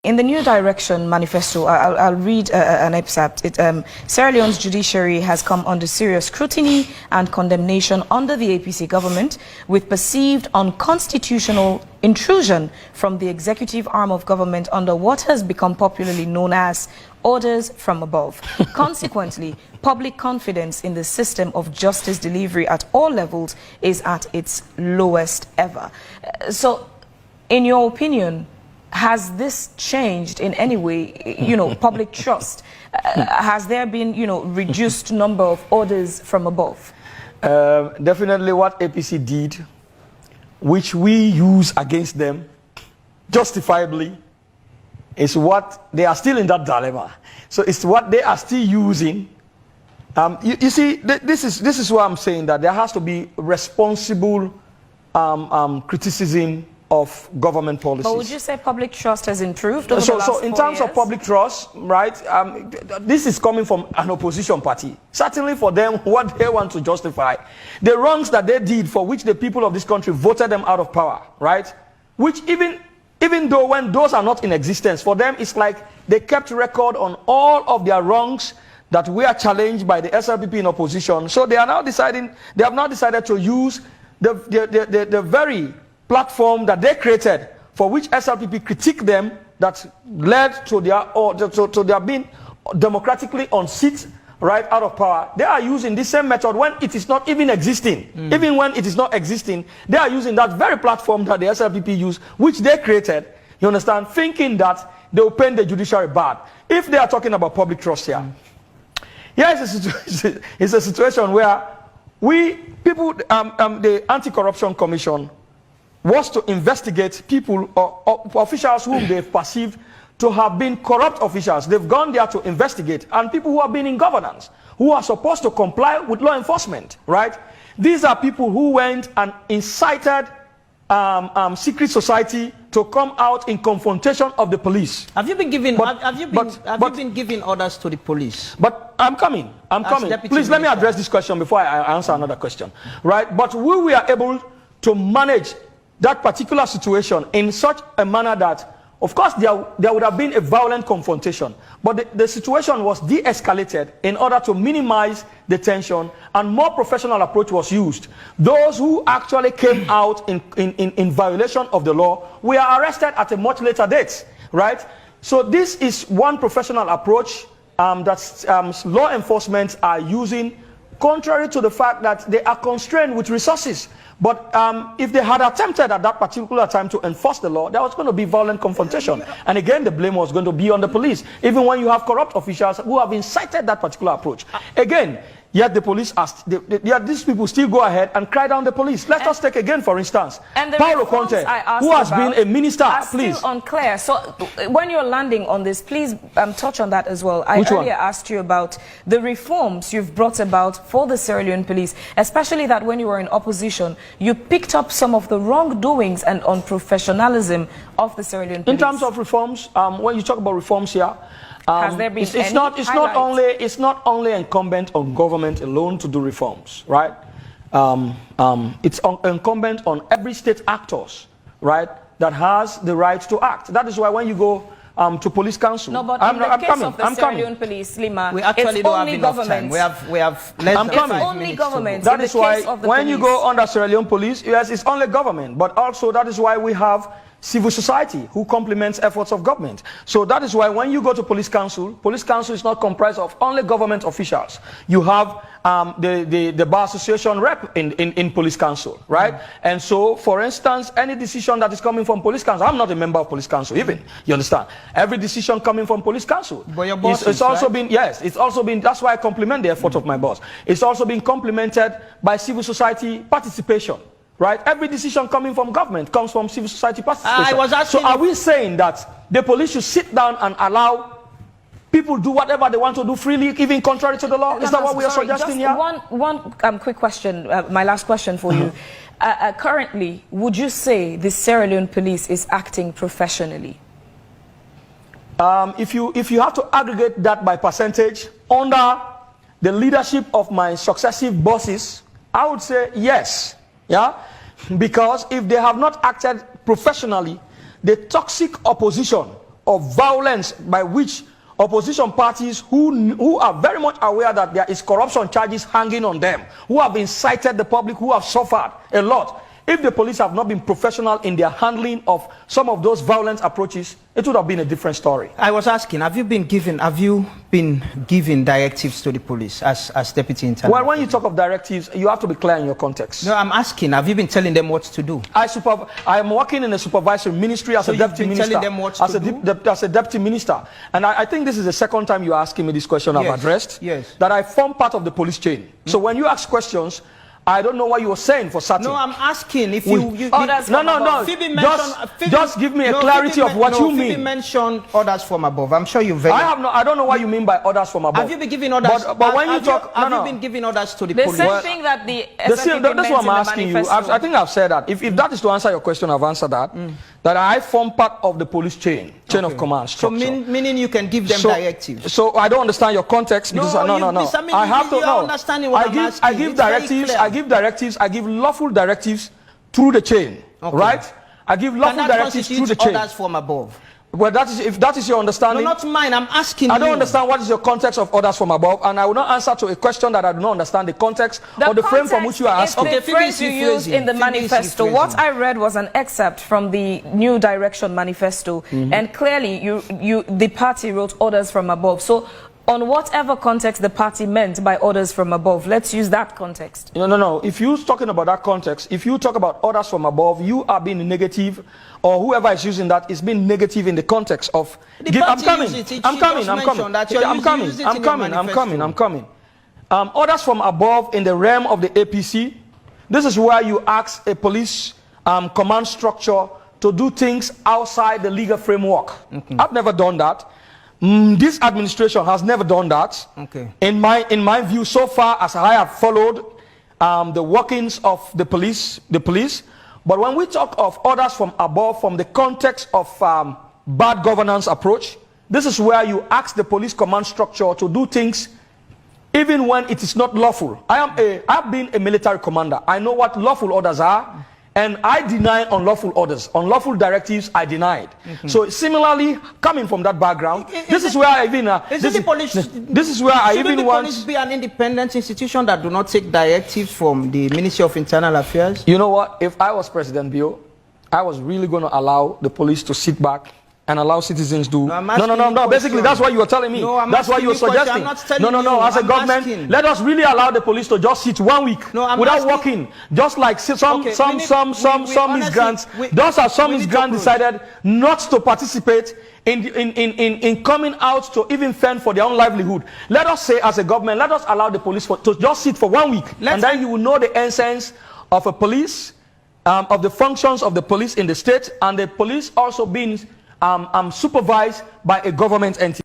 In the New Direction manifesto, I'll read an excerpt. Sierra Leone's judiciary has come under serious scrutiny and condemnation under the APC government, with perceived unconstitutional intrusion from the executive arm of government under what has become popularly known as orders from above. Consequently, public confidence in the system of justice delivery at all levels is at its lowest ever. So, in your opinion, has this changed in any way, public trust? Has there been, reduced number of orders from above? Definitely what APC did, which we use against them, justifiably, is what they are still in that dilemma. So it's what they are still using. You see, this is why I'm saying that there has to be responsible criticism of government policies. But would you say public trust has improved over the last 4 years? So in terms of public trust, right, this is coming from an opposition party. Certainly for them, what they want to justify, the wrongs that they did for which the people of this country voted them out of power, right, which even though when those are not in existence, for them it's like they kept record on all of their wrongs that were challenged by the SLPP in opposition. So they have now decided to use the very platform that they created, for which SLPP critiqued them, that led to their being democratically unseated, right, out of power. They are using this same method when it is not even existing. Even when it is not existing, they are using that very platform that the SLPP used, which they created, you understand, thinking that they will paint the judiciary bad. If they are talking about public trust here, it's a situation where the Anti-Corruption Commission was to investigate people or officials whom they've perceived to have been corrupt officials. They've gone there to investigate, and people who have been in governance, who are supposed to comply with law enforcement, right? These are people who went and incited secret society to come out in confrontation of the police. Have you been giving giving orders to the police? But I'm coming. Please let me address this question before I answer another question, right? But we were able to manage that particular situation in such a manner that, of course, there would have been a violent confrontation, but the situation was de-escalated in order to minimize the tension, and more professional approach was used. Those who actually came out in violation of the law were arrested at a much later date, right? So this is one professional approach that law enforcement are using, contrary to the fact that they are constrained with resources. But if they had attempted at that particular time to enforce the law, there was going to be violent confrontation. And again, the blame was going to be on the police, even when you have corrupt officials who have incited that particular approach. Again, yet the police asked, yet these people still go ahead and cry down the police. Let us take again, for instance, Paulo Conte, who has been a minister, please. Still unclear. So when you're landing on this, please touch on that as well. I earlier asked you about the reforms you've brought about for the Sierra Leone police, especially that when you were in opposition, you picked up some of the wrongdoings and unprofessionalism of the Sierra Leone police. In terms of reforms, when you talk about reforms here, has there been it's not only incumbent on government alone to do reforms, right? It's incumbent on every state actors, right, that has the right to act. That is why when you go to police council, no, but in the case of the Sierra Leone police, Leema, we actually don't have enough time. We have less than 5 minutes. Government. That is why when you go under Sierra Leone police, yes, it's only government, but also that is why we have civil society who complements efforts of government. So that is why when you go to police council is not comprised of only government officials. You have the bar association rep in police council, right? And so, for instance, any decision that is coming from police council, I'm not a member of police council even, you understand? Every decision coming from police council, but your boss it's also been, yes, it's also been, that's why I compliment the effort of my boss. It's also been complemented by civil society participation. Right? Every decision coming from government comes from civil society participation. So are we saying that the police should sit down and allow people do whatever they want to do freely, even contrary to the law? Is that what we are suggesting here? One quick question, my last question for you. Currently, would you say the Sierra Leone police is acting professionally? If you have to aggregate that by percentage, under the leadership of my successive bosses, I would say yes. Yeah, because if they have not acted professionally, the toxic opposition of violence by which opposition parties who are very much aware that there is corruption charges hanging on them, who have incited the public, who have suffered a lot. If the police have not been professional in their handling of some of those violent approaches, it would have been a different story. I was asking, have you been giving directives to the police as Deputy Internal? Well, when you talk of directives, you have to be clear in your context. No, I'm asking, have you been telling them what to do? I am working in a supervisory ministry as a deputy minister. Telling them what to do? As a deputy minister. And I think this is the second time you're asking me this question. I've addressed. Yes. That I form part of the police chain. So when you ask questions, I don't know what you were saying for certain. No, I'm asking if no. Just give me a clarity of what you mean. Phoebe mentioned orders from above. I'm sure you've I don't know what you mean by orders from above. Have you been giving orders? But when you talk, have you been giving orders to the police? The same thing that that's what I'm asking you. I think I've said that. If that is to answer your question, I've answered that. That I form part of the police chain of command structure. So meaning you can give them directives. So I don't understand your context. Because no. I have to know. I give directives. I give lawful directives through the chain. Right? I give lawful directives through the chain. Orders from above. Well, if that is your understanding. No, not mine. I'm asking you. I don't understand what is your context of orders from above, and I will not answer to a question that I do not understand the context or the frame from which you are asking. The phrase you used in the manifesto. What I read was an excerpt from the New Direction manifesto, and clearly the party wrote orders from above. So, on whatever context the party meant by orders from above, let's use that context. No. If you're talking about that context, if you talk about orders from above, you are being negative, or whoever is using that is being negative in the context of. I'm coming. Orders from above in the realm of the APC. This is where you ask a police command structure to do things outside the legal framework. I've never done that. This administration has never done that. In my view, so far as I have followed the workings of the police. But when we talk of orders from above, from the context of bad governance approach, this is where you ask the police command structure to do things even when it is not lawful. I've been a military commander. I know what lawful orders are. And I deny unlawful orders. Unlawful directives, I denied. So similarly, coming from that background, this is where I even... This is where I even want... Shouldn't the police be an independent institution that do not take directives from the Ministry of Internal Affairs? You know what? If I was President Bio, I was really going to allow the police to sit back and allow citizens to... No. Basically, that's what you were telling me. That's what you were suggesting. No. As a government, let us really allow the police to just sit 1 week without working. Just like some miscreants. Those are some miscreants decided not to participate in coming out to even fend for their own livelihood. Let us say, as a government, let us allow the police to just sit for 1 week. And then you will know the essence of a police, of the functions of the police in the state, and the police also being supervised by a government entity.